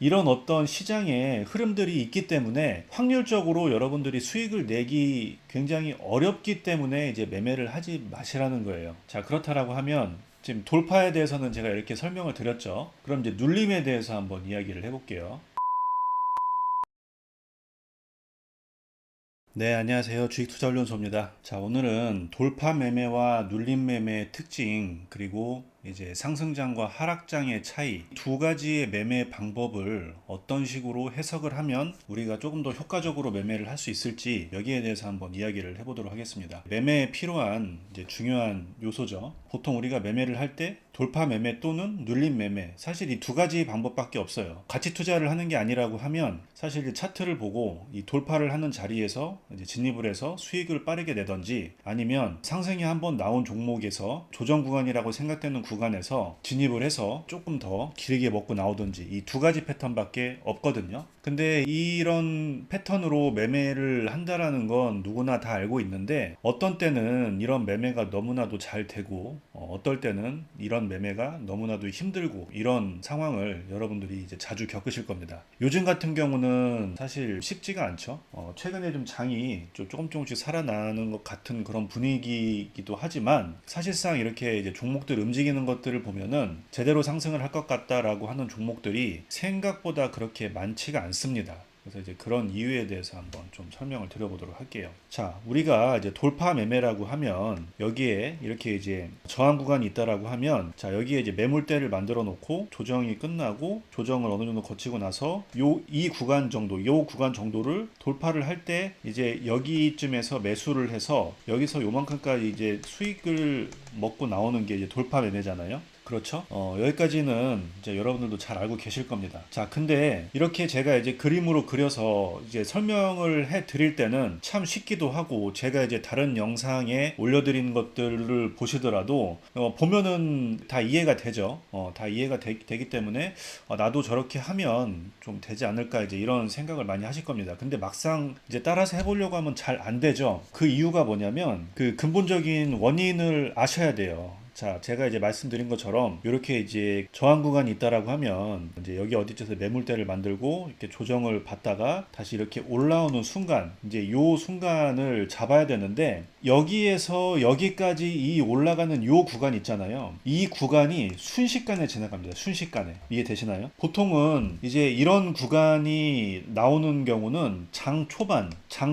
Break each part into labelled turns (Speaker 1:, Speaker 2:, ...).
Speaker 1: 이런 어떤 시장의 흐름들이 있기 때문에 확률적으로 여러분들이 수익을 내기 굉장히 어렵기 때문에 이제 매매를 하지 마시라는 거예요. 자, 그렇다라고 하면 지금 돌파에 대해서는 제가 이렇게 설명을 드렸죠. 그럼 이제 눌림에 대해서 한번 이야기를 해볼게요. 네, 안녕하세요. 주식투자훈련소입니다. 자, 오늘은 돌파 매매와 눌림 매매의 특징, 그리고 이제 상승장과 하락장의 차이, 두 가지의 매매 방법을 어떤 식으로 해석을 하면 우리가 조금 더 효과적으로 매매를 할 수 있을지, 여기에 대해서 한번 이야기를 해보도록 하겠습니다. 매매에 필요한 이제 중요한 요소죠. 보통 우리가 매매를 할 때 돌파 매매 또는 눌림 매매, 사실 이 두 가지 방법밖에 없어요. 가치 투자를 하는 게 아니라고 하면 사실 이 차트를 보고 이 돌파를 하는 자리에서 이제 진입을 해서 수익을 빠르게 내던지, 아니면 상승이 한번 나온 종목에서 조정 구간이라고 생각되는 구간에서 진입을 해서 조금 더 길게 먹고 나오든지, 이 두 가지 패턴밖에 없거든요. 근데 이런 패턴으로 매매를 한다라는 건 누구나 다 알고 있는데, 어떤 때는 이런 매매가 너무나도 잘 되고 어떨 때는 이런 매매가 너무나도 힘들고, 이런 상황을 여러분들이 이제 자주 겪으실 겁니다. 요즘 같은 경우는 사실 쉽지가 않죠. 최근에 좀 장이 조금씩 살아나는 것 같은 그런 분위기이기도 하지만, 사실상 이렇게 이제 종목들 움직이는 것들을 보면은 제대로 상승을 할 것 같다라고 하는 종목들이 생각보다 그렇게 많지가 않습니다. 그래서 이제 그런 이유에 대해서 한번 좀 설명을 드려보도록 할게요. 자, 우리가 이제 돌파 매매라고 하면 여기에 이렇게 이제 저항 구간이 있다라고 하면, 자, 여기에 이제 매물대를 만들어 놓고 조정이 끝나고 조정을 어느 정도 거치고 나서 이 구간 정도, 요 구간 정도를 돌파를 할 때 이제 여기쯤에서 매수를 해서 여기서 요만큼까지 이제 수익을 먹고 나오는 게 이제 돌파 매매잖아요. 그렇죠? 여기까지는 이제 여러분들도 잘 알고 계실 겁니다. 자, 근데 이렇게 제가 이제 그림으로 그려서 이제 설명을 해 드릴 때는 참 쉽기도 하고, 제가 이제 다른 영상에 올려드린 것들을 보시더라도 보면은 다 이해가 되죠. 다 이해가 되기 때문에 나도 저렇게 하면 좀 되지 않을까, 이제 이런 생각을 많이 하실 겁니다. 근데 막상 이제 따라서 해보려고 하면 잘 안 되죠. 그 이유가 뭐냐면 그 근본적인 원인을 아셔야 돼요. 자, 제가 이제 말씀드린 것처럼 이렇게 이제 저항 구간이 있다라고 하면 이제 여기 어디쯤에서 매물대를 만들고 이렇게 조정을 받다가 다시 이렇게 올라오는 순간, 이제 요 순간을 잡아야 되는데, 여기에서 여기까지 이 올라가는 요 구간 있잖아요. 이 구간이 순식간에 지나갑니다. 순식간에. 이해되시나요? 보통은 이제 이런 구간이 나오는 경우는 장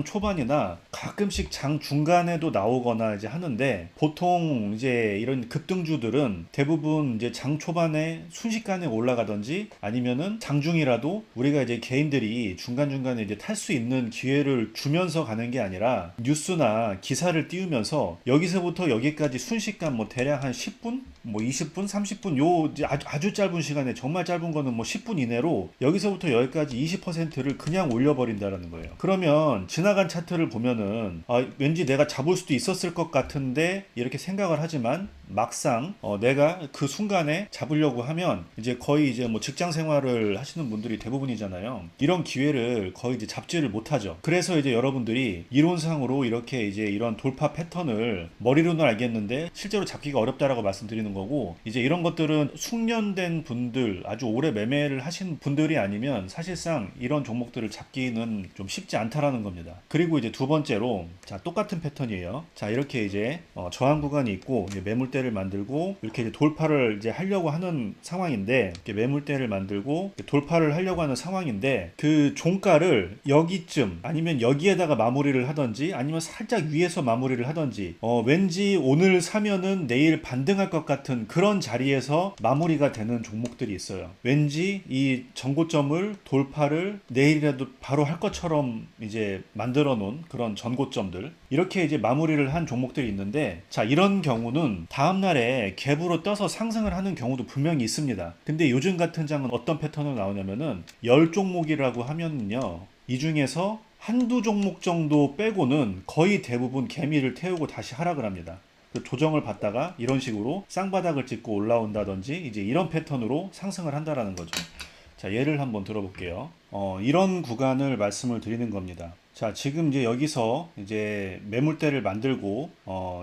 Speaker 1: 초반이나 가끔씩 장 중간에도 나오거나 이제 하는데, 보통 이제 이런 급등주들은 대부분 이제 장 초반에 순식간에 올라가든지, 아니면은 장중이라도 우리가 이제 개인들이 중간중간에 이제 탈 수 있는 기회를 주면서 가는 게 아니라, 뉴스나 기사를 띄우면서 여기서부터 여기까지 순식간 뭐 대략 한 10분? 뭐 20분? 30분? 요 이제 아주 짧은 시간에, 정말 짧은 거는 뭐 10분 이내로 여기서부터 여기까지 20%를 그냥 올려버린다라는 거예요. 그러면 지나간 차트를 보면은 왠지 내가 잡을 수도 있었을 것 같은데 이렇게 생각을 하지만, 막상 내가 그 순간에 잡으려고 하면 이제 거의 이제 뭐 직장 생활을 하시는 분들이 대부분이잖아요. 이런 기회를 거의 이제 잡지를 못하죠. 그래서 이제 여러분들이 이론상으로 이렇게 이제 이런 돌파 패턴을 머리로는 알겠는데 실제로 잡기가 어렵다라고 말씀드리는 거고, 이제 이런 것들은 숙련된 분들, 아주 오래 매매를 하신 분들이 아니면 사실상 이런 종목들을 잡기는 좀 쉽지 않다라는 겁니다. 그리고 이제 두 번째로, 자, 똑같은 패턴이에요. 자, 이렇게 이제 저항 구간이 있고 이제 매물대를 만들고 이렇게 이제 돌파를 이제 하려고 하는 상황인데, 이렇게 매물대를 만들고 돌파를 하려고 하는 상황인데, 그 종가를 여기쯤 아니면 여기에다가 마무리를 하던지, 아니면 살짝 위에서 마무리를 하던지, 왠지 오늘 사면은 내일 반등할 것 같은 그런 자리에서 마무리가 되는 종목들이 있어요. 왠지 이 전고점을 돌파를 내일이라도 바로 할 것처럼 이제 만들어 놓은 그런 전고점들, 이렇게 이제 마무리를 한 종목들이 있는데, 자, 이런 경우는 다음날에 갭으로 떠서 상승을 하는 경우도 분명히 있습니다. 근데 요즘 같은 장은 어떤 패턴으로 나오냐면은 10종목이라고 하면요, 이 중에서 한두 종목 정도 빼고는 거의 대부분 개미를 태우고 다시 하락을 합니다. 그 조정을 받다가 이런 식으로 쌍바닥을 찍고 올라온다든지, 이제 이런 패턴으로 상승을 한다라는 거죠. 자, 예를 한번 들어볼게요. 이런 구간을 말씀을 드리는 겁니다. 자, 지금 이제 여기서 이제 매물대를 만들고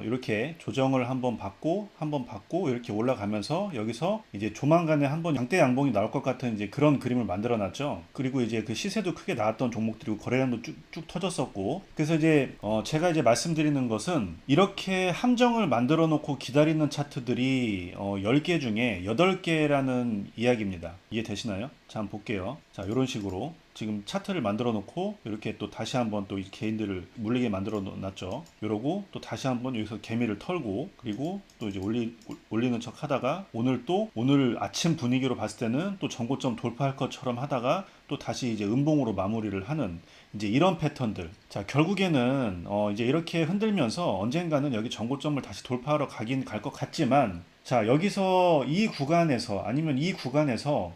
Speaker 1: 이렇게 조정을 한번 받고 이렇게 올라가면서 여기서 이제 조만간에 한번 양대 양봉이 나올 것 같은 이제 그런 그림을 만들어 놨죠. 그리고 이제 그 시세도 크게 나왔던 종목들이고 거래량도 쭉 터졌었고, 그래서 이제 제가 이제 말씀드리는 것은 이렇게 함정을 만들어 놓고 기다리는 차트들이 10개 중에 8개라는 이야기입니다. 이해되시나요? 자, 한번 볼게요. 자, 이런 식으로 지금 차트를 만들어 놓고 이렇게 또 다시 한번 또 이 개인들을 물리게 만들어 놨죠. 이러고 또 다시 한번 여기서 개미를 털고, 그리고 또 이제 올리는 척 하다가 오늘 아침 분위기로 봤을 때는 또 전고점 돌파할 것처럼 하다가 또 다시 이제 음봉으로 마무리를 하는 이제 이런 패턴들. 자, 결국에는 이제 이렇게 흔들면서 언젠가는 여기 전고점을 다시 돌파하러 가긴 갈 것 같지만, 자, 여기서 이 구간에서 아니면 이 구간에서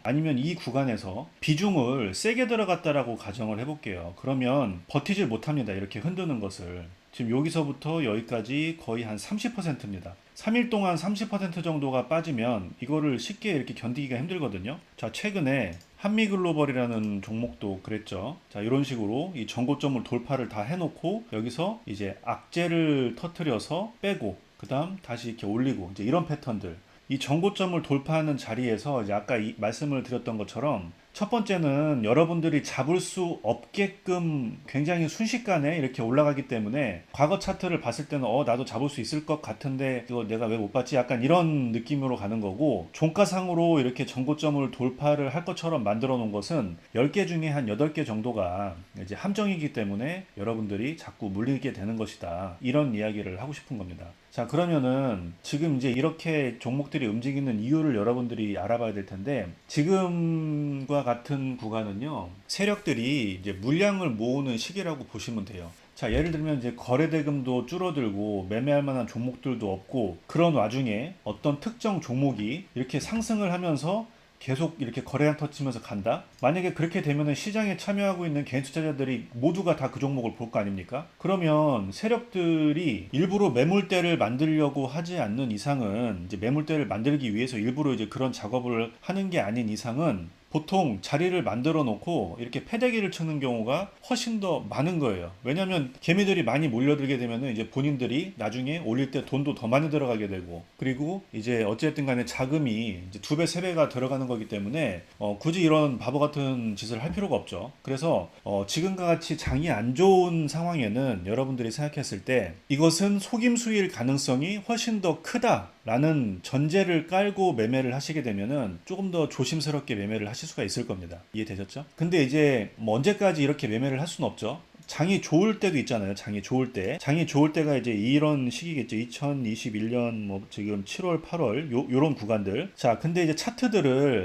Speaker 1: 비중을 세게 들어갔다라고 가정을 해볼게요. 그러면 버티질 못합니다. 이렇게 흔드는 것을. 지금 여기서부터 여기까지 거의 한 30%입니다. 3일 동안 30% 정도가 빠지면 이거를 쉽게 이렇게 견디기가 힘들거든요. 자, 최근에 한미글로벌이라는 종목도 그랬죠. 자, 이런 식으로 이 전고점을 돌파를 다 해놓고 여기서 이제 악재를 터트려서 빼고 그 다음 다시 이렇게 올리고 이제 이런 패턴들. 이 전고점을 돌파하는 자리에서 이제 아까 말씀을 드렸던 것처럼 첫 번째는 여러분들이 잡을 수 없게끔 굉장히 순식간에 이렇게 올라가기 때문에 과거 차트를 봤을 때는 나도 잡을 수 있을 것 같은데 이거 내가 왜 못 봤지? 약간 이런 느낌으로 가는 거고, 종가상으로 이렇게 전고점을 돌파를 할 것처럼 만들어 놓은 것은 10개 중에 한 8개 정도가 이제 함정이기 때문에 여러분들이 자꾸 물리게 되는 것이다. 이런 이야기를 하고 싶은 겁니다. 자, 그러면은 지금 이제 이렇게 종목들이 움직이는 이유를 여러분들이 알아봐야 될 텐데, 지금과 같은 구간은요, 세력들이 이제 물량을 모으는 시기라고 보시면 돼요. 자, 예를 들면 이제 거래대금도 줄어들고 매매할 만한 종목들도 없고, 그런 와중에 어떤 특정 종목이 이렇게 상승을 하면서 계속 이렇게 거래량 터치면서 간다? 만약에 그렇게 되면은 시장에 참여하고 있는 개인 투자자들이 모두가 다 그 종목을 볼 거 아닙니까? 그러면 세력들이 일부러 매물대를 만들려고 하지 않는 이상은, 이제 매물대를 만들기 위해서 일부러 이제 그런 작업을 하는 게 아닌 이상은 보통 자리를 만들어 놓고 이렇게 패대기를 치는 경우가 훨씬 더 많은 거예요. 왜냐하면 개미들이 많이 몰려들게 되면은 이제 본인들이 나중에 올릴 때 돈도 더 많이 들어가게 되고, 그리고 이제 어쨌든 간에 자금이 이제 2배, 3배가 들어가는 거기 때문에 굳이 이런 바보 같은 짓을 할 필요가 없죠. 그래서 지금과 같이 장이 안 좋은 상황에는 여러분들이 생각했을 때 이것은 속임수일 가능성이 훨씬 더 크다라는 전제를 깔고 매매를 하시게 되면은 조금 더 조심스럽게 매매를 하실 수가 있을 겁니다. 이해되셨죠? 근데 이제 뭐 언제까지 이렇게 매매를 할 수는 없죠. 장이 좋을 때도 있잖아요. 장이 좋을 때가 이제 이런 시기겠죠. 2021년 뭐 지금 7월, 8월 요런 구간들. 자, 근데 이제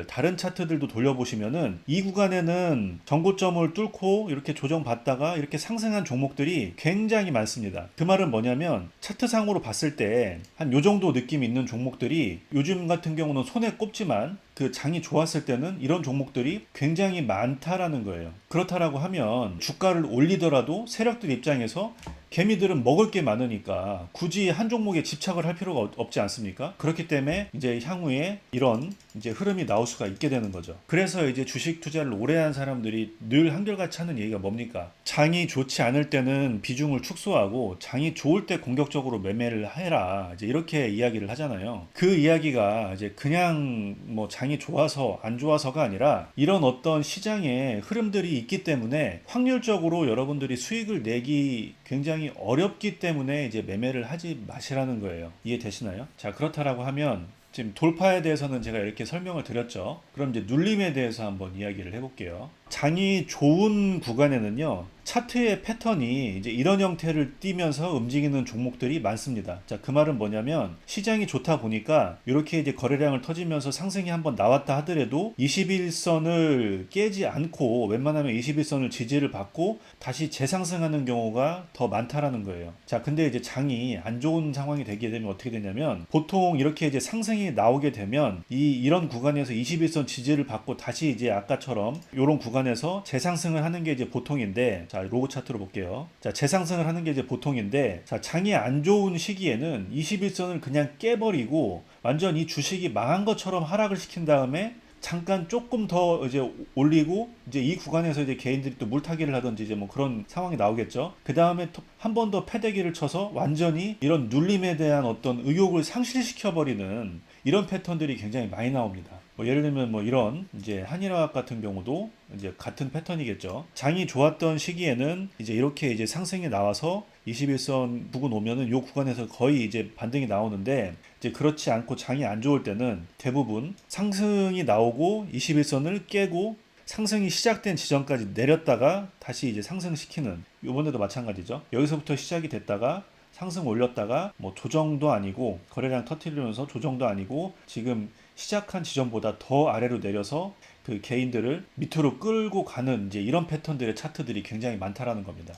Speaker 1: 다른 차트들도 돌려보시면은 이 구간에는 전고점을 뚫고 이렇게 조정받다가 이렇게 상승한 종목들이 굉장히 많습니다. 그 말은 뭐냐면 차트상으로 봤을 때 한 요 정도 느낌 있는 종목들이 요즘 같은 경우는 손에 꼽지만 그 장이 좋았을 때는 이런 종목들이 굉장히 많다라는 거예요. 그렇다라고 하면 주가를 올리더라도 세력들 입장에서 개미들은 먹을 게 많으니까 굳이 한 종목에 집착을 할 필요가 없지 않습니까? 그렇기 때문에 이제 향후에 이런 이제 흐름이 나올 수가 있게 되는 거죠. 그래서 이제 주식 투자를 오래 한 사람들이 늘 한결같이 하는 얘기가 뭡니까? 장이 좋지 않을 때는 비중을 축소하고 장이 좋을 때 공격적으로 매매를 해라. 이제 이렇게 이야기를 하잖아요. 그 이야기가 이제 그냥 뭐 장이 좋아서 안 좋아서가 아니라 이런 어떤 시장의 흐름들이 있기 때문에 확률적으로 여러분들이 수익을 내기 굉장히 어렵기 때문에 이제 매매를 하지 마시라는 거예요. 이해되시나요? 자, 그렇다라고 하면 지금 돌파에 대해서는 제가 이렇게 설명을 드렸죠. 그럼 이제 눌림에 대해서 한번 이야기를 해볼게요. 장이 좋은 구간에는요, 차트의 패턴이 이제 이런 형태를 띠면서 움직이는 종목들이 많습니다. 자, 그 말은 뭐냐면 시장이 좋다 보니까 이렇게 이제 거래량을 터지면서 상승이 한번 나왔다 하더라도 21선을 깨지 않고 웬만하면 21선을 지지를 받고 다시 재상승하는 경우가 더 많다라는 거예요. 자, 근데 이제 장이 안 좋은 상황이 되게 되면 어떻게 되냐면 보통 이렇게 이제 상승이 나오게 되면 이런 구간에서 21선 지지를 받고 다시 이제 아까처럼 이런 구간에서 재상승을 하는 게 이제 보통인데, 자, 로고 차트로 볼게요. 자, 재상승을 하는 게 이제 보통인데, 자, 장이 안 좋은 시기에는 21선을 그냥 깨버리고 완전 이 주식이 망한 것처럼 하락을 시킨 다음에 잠깐 조금 더 이제 올리고 이제 이 구간에서 이제 개인들이 또 물타기를 하든지 이제 뭐 그런 상황이 나오겠죠. 그 다음에 한 번 더 패대기를 쳐서 완전히 이런 눌림에 대한 어떤 의욕을 상실시켜 버리는 이런 패턴들이 굉장히 많이 나옵니다. 뭐 예를 들면 뭐 이런 이제 한일화학 같은 경우도 이제 같은 패턴이겠죠. 장이 좋았던 시기에는 이제 이렇게 이제 상승이 나와서 21선 부근 오면은 요 구간에서 거의 이제 반등이 나오는데, 이제 그렇지 않고 장이 안 좋을 때는 대부분 상승이 나오고 21선을 깨고 상승이 시작된 지점까지 내렸다가 다시 이제 상승시키는, 요번에도 마찬가지죠. 여기서부터 시작이 됐다가 상승 올렸다가 뭐 조정도 아니고 거래량 터트리면서 조정도 아니고 지금 시작한 지점보다 더 아래로 내려서 그 개인들을 밑으로 끌고 가는 이제 이런 패턴들의 차트들이 굉장히 많다라는 겁니다.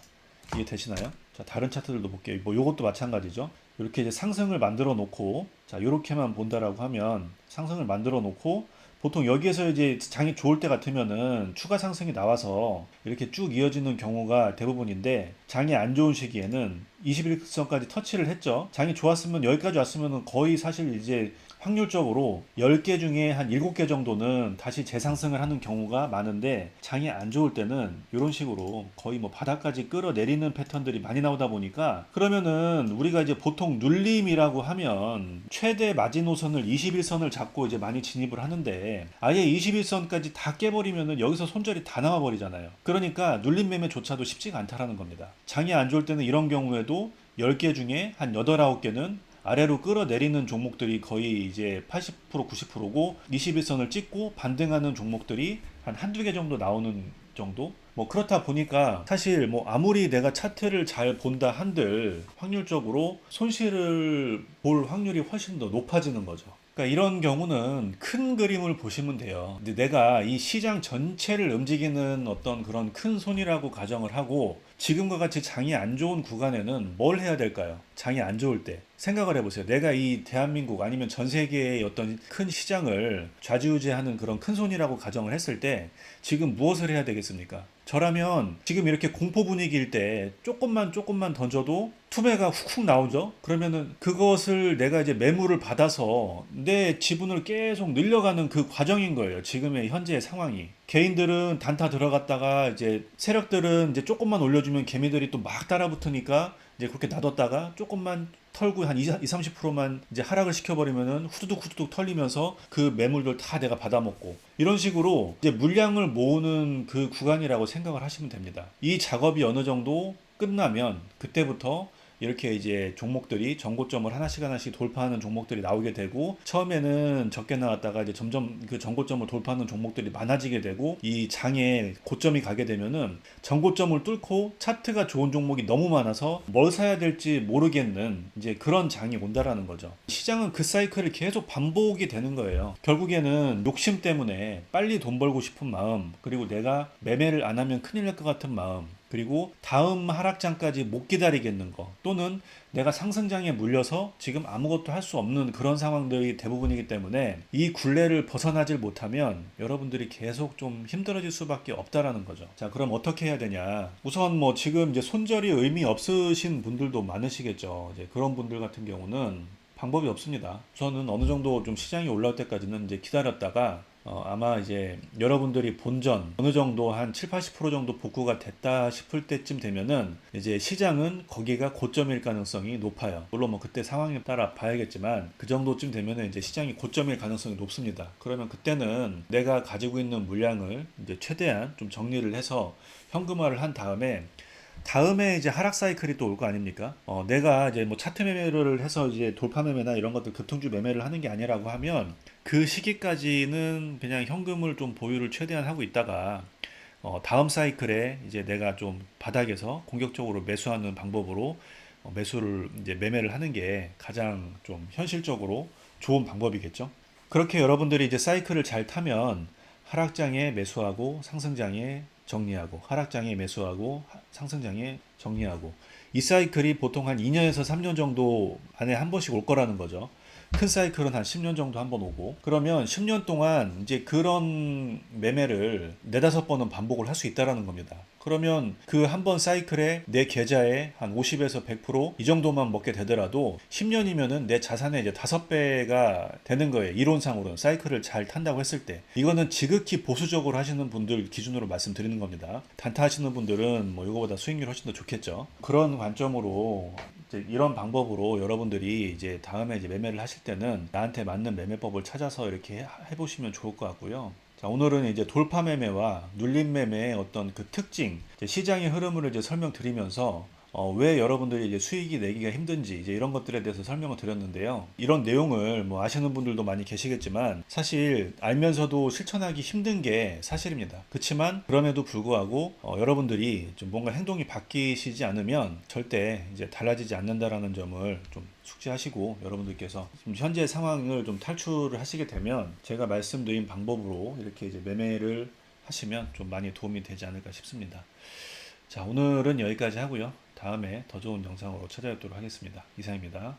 Speaker 1: 이해 되시나요? 자, 다른 차트들도 볼게요. 뭐 요것도 마찬가지죠. 이렇게 이제 상승을 만들어 놓고, 자, 요렇게만 본다라고 하면 상승을 만들어 놓고 보통 여기에서 이제 장이 좋을 때 같으면은 추가 상승이 나와서 이렇게 쭉 이어지는 경우가 대부분인데, 장이 안 좋은 시기에는 21선까지 터치를 했죠. 장이 좋았으면 여기까지 왔으면 거의 사실 이제 확률적으로 10개 중에 한 7개 정도는 다시 재상승을 하는 경우가 많은데, 장이 안 좋을 때는 이런 식으로 거의 뭐 바닥까지 끌어내리는 패턴들이 많이 나오다 보니까, 그러면은 우리가 이제 보통 눌림이라고 하면 최대 마지노선을 21선을 잡고 이제 많이 진입을 하는데, 아예 21선까지 다 깨버리면은 여기서 손절이 다 나와 버리잖아요. 그러니까 눌림 매매조차도 쉽지가 않다라는 겁니다. 장이 안 좋을 때는 이런 경우에도 10개 중에 한 8, 9개는 아래로 끌어내리는 종목들이 거의 이제 80% 90%고, 21선을 찍고 반등하는 종목들이 한 한두 개 정도 나오는 정도? 뭐 그렇다 보니까 사실 뭐 아무리 내가 차트를 잘 본다 한들 확률적으로 손실을 볼 확률이 훨씬 더 높아지는 거죠. 그러니까 이런 경우는 큰 그림을 보시면 돼요. 근데 내가 이 시장 전체를 움직이는 어떤 그런 큰 손이라고 가정을 하고, 지금과 같이 장이 안 좋은 구간에는 뭘 해야 될까요? 장이 안 좋을 때 생각을 해보세요. 내가 이 대한민국 아니면 전 세계의 어떤 큰 시장을 좌지우지하는 그런 큰 손이라고 가정을 했을 때 지금 무엇을 해야 되겠습니까? 저라면 지금 이렇게 공포 분위기일 때 조금만 던져도 투매가 훅훅 나오죠. 그러면은 그것을 내가 이제 매물을 받아서 내 지분을 계속 늘려가는 그 과정인 거예요. 지금의 현재의 상황이. 개인들은 단타 들어갔다가 이제 세력들은 이제 조금만 올려주면 개미들이 또 막 따라붙으니까 이제 그렇게 놔뒀다가 조금만 털고 한 20, 30%만 이제 하락을 시켜버리면은 후두둑 털리면서 그 매물들 다 내가 받아먹고, 이런 식으로 이제 물량을 모으는 그 구간이라고 생각을 하시면 됩니다. 이 작업이 어느 정도 끝나면 그때부터 이렇게 이제 종목들이 전고점을 하나씩 돌파하는 종목들이 나오게 되고, 처음에는 적게 나왔다가 이제 점점 그 전고점을 돌파하는 종목들이 많아지게 되고, 이 장에 고점이 가게 되면은 전고점을 뚫고 차트가 좋은 종목이 너무 많아서 뭘 사야 될지 모르겠는 이제 그런 장이 온다라는 거죠. 시장은 그 사이클을 계속 반복이 되는 거예요. 결국에는 욕심 때문에 빨리 돈 벌고 싶은 마음, 그리고 내가 매매를 안 하면 큰일 날 것 같은 마음, 그리고 다음 하락장까지 못 기다리겠는 거, 또는 내가 상승장에 물려서 지금 아무것도 할 수 없는 그런 상황들이 대부분이기 때문에 이 굴레를 벗어나질 못하면 여러분들이 계속 좀 힘들어질 수밖에 없다라는 거죠. 자, 그럼 어떻게 해야 되냐? 우선 뭐 지금 이제 손절이 의미 없으신 분들도 많으시겠죠. 이제 그런 분들 같은 경우는 방법이 없습니다. 우선은 어느 정도 좀 시장이 올라올 때까지는 이제 기다렸다가 아마 이제 여러분들이 본전 어느 정도 한 7, 80% 정도 복구가 됐다 싶을 때쯤 되면은 이제 시장은 거기가 고점일 가능성이 높아요. 물론 뭐 그때 상황에 따라 봐야겠지만 그 정도쯤 되면은 이제 시장이 고점일 가능성이 높습니다. 그러면 그때는 내가 가지고 있는 물량을 이제 최대한 좀 정리를 해서 현금화를 한 다음에 이제 하락 사이클이 또 올 거 아닙니까? 내가 이제 뭐 차트 매매를 해서 이제 돌파 매매나 이런 것들 급등주 매매를 하는 게 아니라고 하면 그 시기까지는 그냥 현금을 좀 보유를 최대한 하고 있다가 다음 사이클에 이제 내가 좀 바닥에서 공격적으로 매수하는 방법으로 매수를 이제 매매를 하는 게 가장 좀 현실적으로 좋은 방법이겠죠. 그렇게 여러분들이 이제 사이클을 잘 타면 하락장에 매수하고 상승장에 정리하고, 하락장에 매수하고 상승장에 정리하고, 이 사이클이 보통 한 2년에서 3년 정도 안에 한 번씩 올 거라는 거죠. 큰 사이클은 한 10년 정도 한번 오고, 그러면 10년 동안 이제 그런 매매를 네다섯 번은 반복을 할 수 있다라는 겁니다. 그러면 그 한 번 사이클에 내 계좌에 한 50에서 100%이 정도만 먹게 되더라도 10년이면은 내 자산의 이제 5배가 되는 거예요. 이론상으로는 사이클을 잘 탄다고 했을 때. 이거는 지극히 보수적으로 하시는 분들 기준으로 말씀드리는 겁니다. 단타 하시는 분들은 뭐 이거보다 수익률 훨씬 더 좋겠죠. 그런 관점으로 이제 이런 방법으로 여러분들이 이제 다음에 이제 매매를 하실 때는 나한테 맞는 매매법을 찾아서 이렇게 해보시면 좋을 것 같고요. 자, 오늘은 이제 돌파 매매와 눌림 매매의 어떤 그 특징, 이제 시장의 흐름을 이제 설명드리면서 왜 여러분들이 이제 수익이 내기가 힘든지 이제 이런 것들에 대해서 설명을 드렸는데요. 이런 내용을 뭐 아시는 분들도 많이 계시겠지만 사실 알면서도 실천하기 힘든 게 사실입니다. 그렇지만 그럼에도 불구하고 여러분들이 좀 뭔가 행동이 바뀌시지 않으면 절대 이제 달라지지 않는다라는 점을 좀 숙지하시고, 여러분들께서 지금 현재 상황을 좀 탈출을 하시게 되면 제가 말씀드린 방법으로 이렇게 이제 매매를 하시면 좀 많이 도움이 되지 않을까 싶습니다. 자, 오늘은 여기까지 하고요. 다음에 더 좋은 영상으로 찾아뵙도록 하겠습니다. 이상입니다.